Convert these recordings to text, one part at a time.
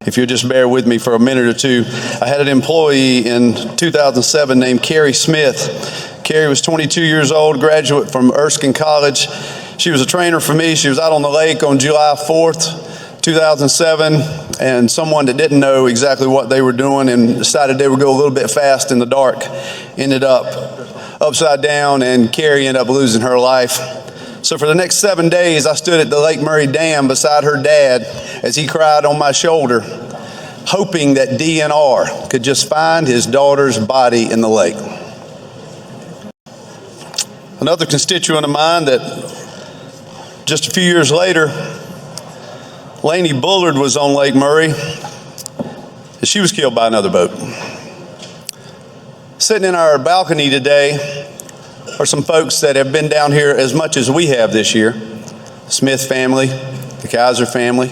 If you'll just bear with me for a minute or two. I had an employee in 2007 named Carrie Smith. Carrie was 22 years old, graduate from Erskine College. She was a trainer for me. She was out on the lake on July 4th, 2007, and someone that didn't know exactly what they were doing and decided they would go a little bit fast in the dark ended up upside down, and Carrie ended up losing her life. So for the next 7 days, I stood at the Lake Murray Dam beside her dad as he cried on my shoulder, hoping that DNR could just find his daughter's body in the lake. Another constituent of mine that just a few years later, Laney Bullard was on Lake Murray, and she was killed by another boat. Sitting in our balcony today are some folks that have been down here as much as we have this year. The Smith family, the Kaiser family,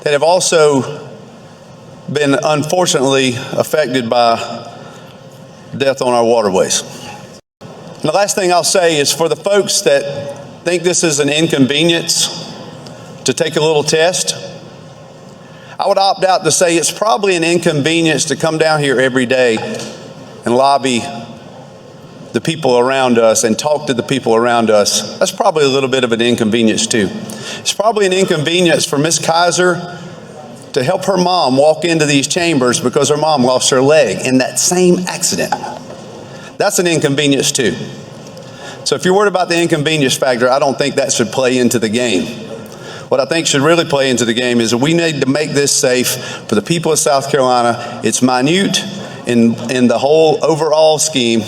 that have also been unfortunately affected by death on our waterways. And the last thing I'll say is for the folks that think this is an inconvenience to take a little test, I would opt out to say it's probably an inconvenience to come down here every day and lobby the people around us and talk to the people around us. That's probably a little bit of an inconvenience too. It's probably an inconvenience for Miss Kaiser to help her mom walk into these chambers because her mom lost her leg in that same accident. That's an inconvenience too. So if you're worried about the inconvenience factor, I don't think that should play into the game. What I think should really play into the game is that we need to make this safe for the people of South Carolina. It's minute in the whole overall scheme,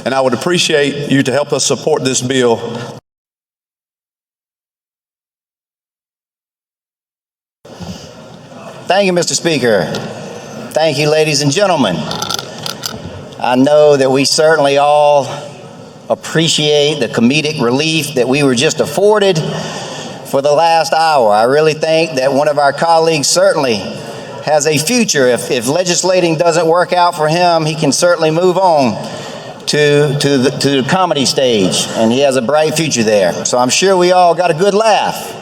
and I would appreciate you to help us support this bill. Thank you, Mr. Speaker. Thank you, ladies and gentlemen. I know that we certainly all appreciate the comedic relief that we were just afforded for the last hour. I really think that one of our colleagues certainly has a future. If legislating doesn't work out for him, he can certainly move on to the comedy stage, and he has a bright future there. So I'm sure we all got a good laugh.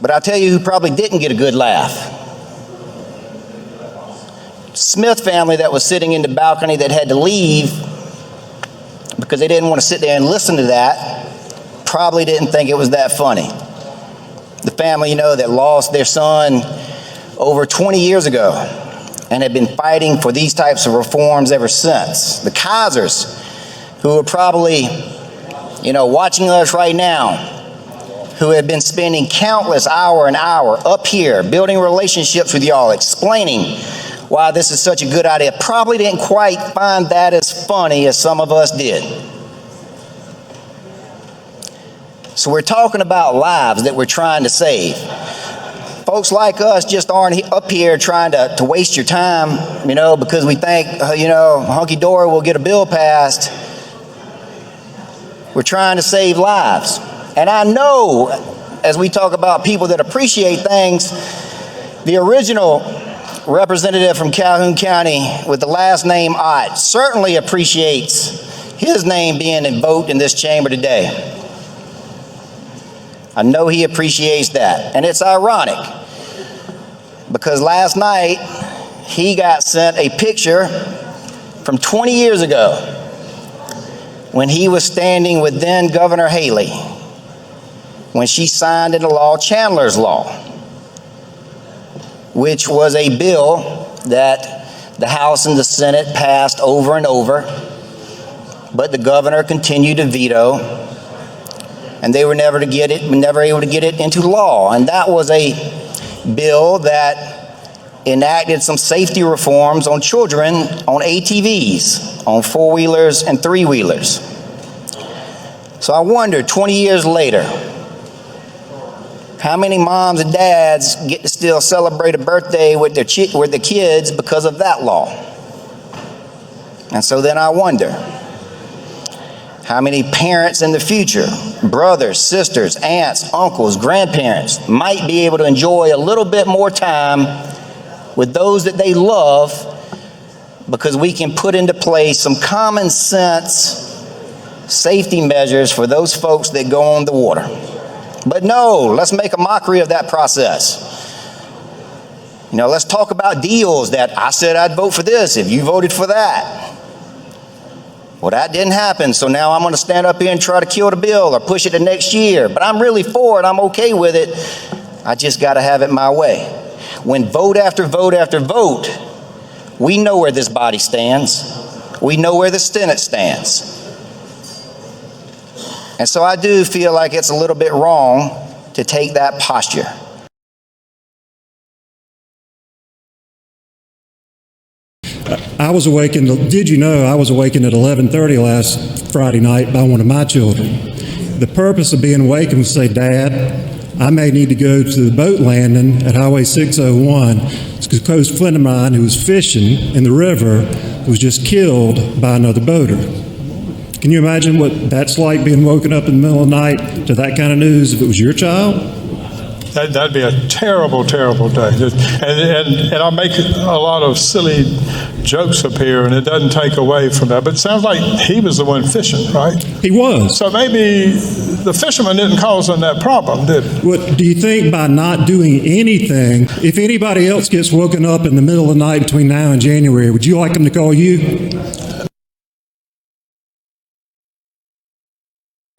But I'll tell you who probably didn't get a good laugh. Smith family that was sitting in the balcony that had to leave because they didn't want to sit there and listen to that probably didn't think it was that funny. The family, that lost their son over 20 years ago and have been fighting for these types of reforms ever since. The Kaisers, who are probably, watching us right now, who have been spending countless hour up here building relationships with y'all, explaining why this is such a good idea, probably didn't quite find that as funny as some of us did. So we're talking about lives that we're trying to save. Folks like us just aren't up here trying to waste your time, because we think, hunky-dory will get a bill passed. We're trying to save lives. And I know, as we talk about people that appreciate things, the original representative from Calhoun County with the last name Ott certainly appreciates his name being invoked in this chamber today. I know he appreciates that. And it's ironic because last night he got sent a picture from 20 years ago when he was standing with then Governor Haley when she signed into law Chandler's Law, which was a bill that the House and the Senate passed over and over, but the governor continued to veto, and they were never able to get it into law. And that was a bill that enacted some safety reforms on children on ATVs, on four-wheelers and three-wheelers. So I wonder, 20 years later, how many moms and dads get to still celebrate a birthday with their kids because of that law? And so then I wonder, how many parents in the future, brothers, sisters, aunts, uncles, grandparents, might be able to enjoy a little bit more time with those that they love because we can put into place some common sense safety measures for those folks that go on the water. But no, let's make a mockery of that process. Let's talk about deals that I said I'd vote for this if you voted for that. Well, that didn't happen, so now I'm going to stand up here and try to kill the bill or push it to next year. But I'm really for it. I'm okay with it. I just got to have it my way. When vote after vote after vote, we know where this body stands. We know where the Senate stands. And so I do feel like it's a little bit wrong to take that posture. I was awakened, did you know I was awakened at 11:30 last Friday night by one of my children. The purpose of being awakened was to say, Dad, I may need to go to the boat landing at Highway 601. It's because a close friend of mine who was fishing in the river was just killed by another boater. Can you imagine what that's like, being woken up in the middle of the night to that kind of news if it was your child? That'd be a terrible, terrible day. And I make a lot of silly jokes up here, and it doesn't take away from that. But it sounds like he was the one fishing, right? He was. So maybe the fisherman didn't cause him that problem, did he? What do you think by not doing anything, if anybody else gets woken up in the middle of the night between now and January, would you like them to call you?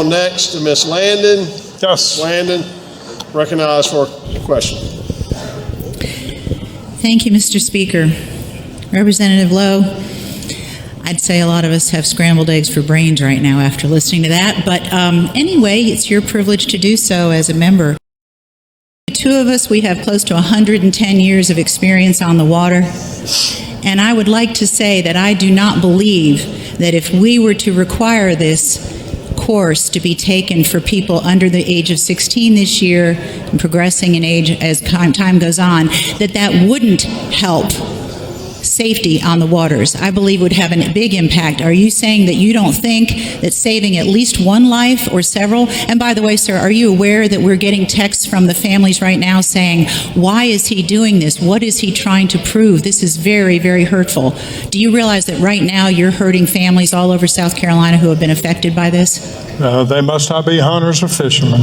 Next to Ms. Landon. Yes. Landon, recognized for a question. Thank you, Mr. Speaker. Representative Lowe, I'd say a lot of us have scrambled eggs for brains right now after listening to that, but anyway, it's your privilege to do so as a member. The two of us, we have close to 110 years of experience on the water, and I would like to say that I do not believe that if we were to require this course to be taken for people under the age of 16 this year and progressing in age as time goes on, that wouldn't help safety on the waters. I believe would have a big impact. Are you saying that you don't think that saving at least one life or several? And by the way, sir, are you aware that we're getting texts from the families right now saying, why is he doing this? What is he trying to prove? This is very, very hurtful. Do you realize that right now you're hurting families all over South Carolina who have been affected by this? They must not be hunters or fishermen.